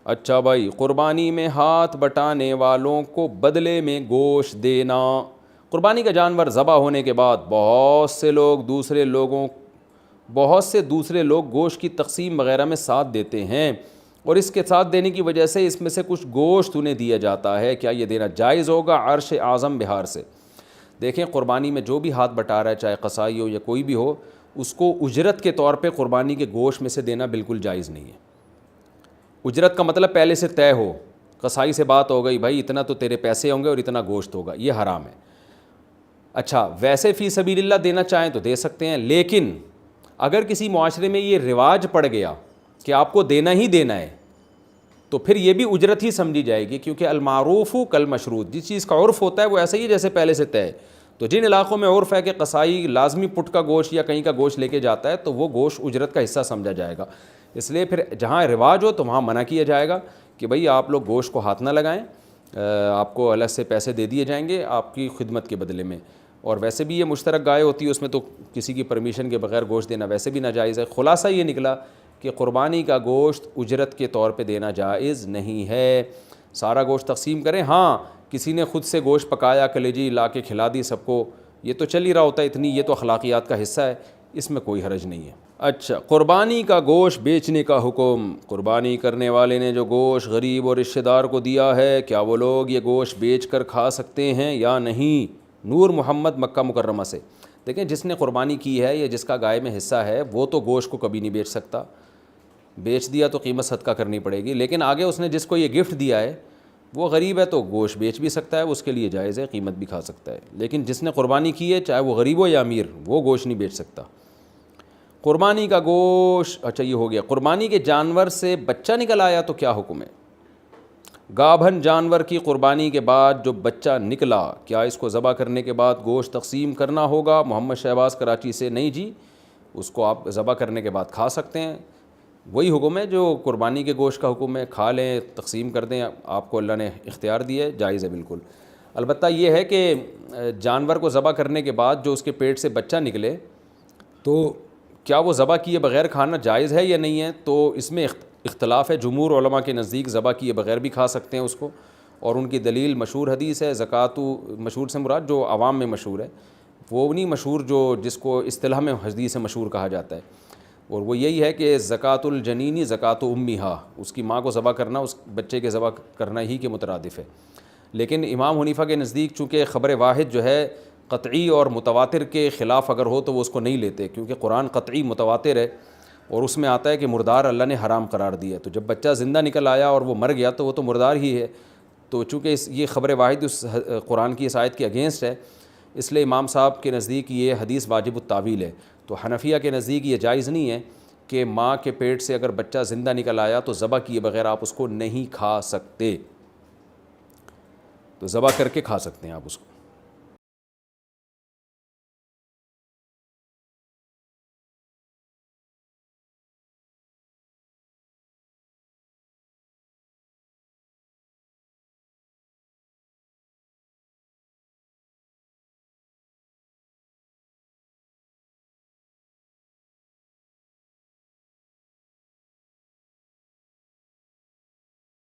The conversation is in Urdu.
اچھا بھائی، قربانی میں ہاتھ بٹانے والوں کو بدلے میں گوشت دینا۔ قربانی کا جانور ذبح ہونے کے بعد بہت سے دوسرے لوگ گوشت کی تقسیم وغیرہ میں ساتھ دیتے ہیں، اور اس کے ساتھ دینے کی وجہ سے اس میں سے کچھ گوشت انہیں دیا جاتا ہے۔ کیا یہ دینا جائز ہوگا؟ عرش اعظم بہار سے۔ دیکھیں، قربانی میں جو بھی ہاتھ بٹا رہا ہے، چاہے قصائی ہو یا کوئی بھی ہو، اس کو اجرت کے طور پہ قربانی کے گوشت میں سے دینا بالکل جائز نہیں ہے۔ اجرت کا مطلب پہلے سے طے ہو، قصائی سے بات ہو گئی، بھائی اتنا تو تیرے پیسے ہوں گے اور اتنا گوشت ہوگا، یہ حرام ہے۔ اچھا، ویسے فی سبیل اللہ دینا چاہیں تو دے سکتے ہیں، لیکن اگر کسی معاشرے میں یہ رواج پڑ گیا کہ آپ کو دینا ہی دینا ہے، تو پھر یہ بھی اجرت ہی سمجھی جائے گی، کیونکہ المعروف کالمشروط، جس چیز کا عرف ہوتا ہے وہ ایسا ہی ہے جیسے پہلے سے طے ہے۔ تو جن علاقوں میں عرف ہے کہ قصائی لازمی پٹ کا گوشت یا کہیں کا گوشت لے کے جاتا ہے، تو وہ گوشت اجرت کا حصہ سمجھا جائے گا۔ اس لیے پھر جہاں رواج ہو تو وہاں منع کیا جائے گا کہ بھئی آپ لوگ گوشت کو ہاتھ نہ لگائیں، آپ کو الگ سے پیسے دے دیے جائیں گے آپ کی خدمت کے بدلے میں۔ اور ویسے بھی یہ مشترک گائے ہوتی ہے، اس میں تو کسی کی پرمیشن کے بغیر گوشت دینا ویسے بھی ناجائز ہے۔ خلاصہ یہ نکلا کہ قربانی کا گوشت اجرت کے طور پہ دینا جائز نہیں ہے۔ سارا گوشت تقسیم کریں، ہاں کسی نے خود سے گوشت پکایا، کلیجی لا کے کھلا دی سب کو، یہ تو چل ہی رہا ہوتا ہے اتنی، یہ تو اخلاقیات کا حصہ ہے، اس میں کوئی حرج نہیں ہے۔ اچھا، قربانی کا گوشت بیچنے کا حکم۔ قربانی کرنے والے نے جو گوشت غریب اور رشتہ دار کو دیا ہے، کیا وہ لوگ یہ گوشت بیچ کر کھا سکتے ہیں یا نہیں؟ نور محمد، مکہ مکرمہ سے۔ دیکھیں، جس نے قربانی کی ہے یا جس کا گائے میں حصہ ہے، وہ تو گوشت کو کبھی نہیں بیچ سکتا، بیچ دیا تو قیمت صدقہ کرنی پڑے گی، لیکن آگے اس نے جس کو یہ گفٹ دیا ہے وہ غریب ہے تو گوشت بیچ بھی سکتا ہے، اس کے لیے جائز ہے، قیمت بھی کھا سکتا ہے، لیکن جس نے قربانی کی ہے چاہے وہ غریب ہو یا امیر، وہ گوشت نہیں بیچ سکتا۔ قربانی کا گوشت، اچھا یہ ہو گیا۔ قربانی کے جانور سے بچہ نکل آیا تو کیا حکم ہے؟ گابھن جانور کی قربانی کے بعد جو بچہ نکلا، کیا اس کو ذبح کرنے کے بعد گوشت تقسیم کرنا ہوگا؟ محمد شہباز کراچی سے۔ نہیں جی، اس کو آپ ذبح کرنے کے بعد کھا سکتے ہیں، وہی حکم ہے جو قربانی کے گوشت کا حکم ہے، کھا لیں، تقسیم کر دیں، آپ کو اللہ نے اختیار دیا ہے، جائز ہے بالکل۔ البتہ یہ ہے کہ جانور کو ذبح کرنے کے بعد جو اس کے پیٹ سے بچہ نکلے، تو کیا وہ ذبح کیے بغیر کھانا جائز ہے یا نہیں ہے؟ تو اس میں اختلاف ہے۔ جمہور علماء کے نزدیک ذبح کیے بغیر بھی کھا سکتے ہیں اس کو، اور ان کی دلیل مشہور حدیث ہے مشہور سے مراد جو عوام میں مشہور ہے، وہ نہیں مشہور جو جس کو اصطلاح میں حدیث مشہور کہا جاتا ہے، اور وہ یہی ہے کہ زکوٰۃ الجنینی زکوٰۃ امیہا، اس کی ماں کو ذبح کرنا اس بچے کے ذبح کرنا ہی کے مترادف ہے۔ لیکن امام حنیفہ کے نزدیک چونکہ خبر واحد جو ہے قطعی اور متواتر کے خلاف اگر ہو تو وہ اس کو نہیں لیتے، کیونکہ قرآن قطعی متواتر ہے، اور اس میں آتا ہے کہ مردار اللہ نے حرام قرار دیا، تو جب بچہ زندہ نکل آیا اور وہ مر گیا تو وہ تو مردار ہی ہے، تو چونکہ یہ خبر واحد اس قرآن کی اس آیت کے اگینسٹ ہے، اس لیے امام صاحب کے نزدیک یہ حدیث واجب التاویل ہے۔ تو حنفیہ کے نزدیک یہ جائز نہیں ہے کہ ماں کے پیٹ سے اگر بچہ زندہ نکل آیا تو ذبح کیے بغیر آپ اس کو نہیں کھا سکتے، تو ذبح کر کے کھا سکتے ہیں آپ اس کو۔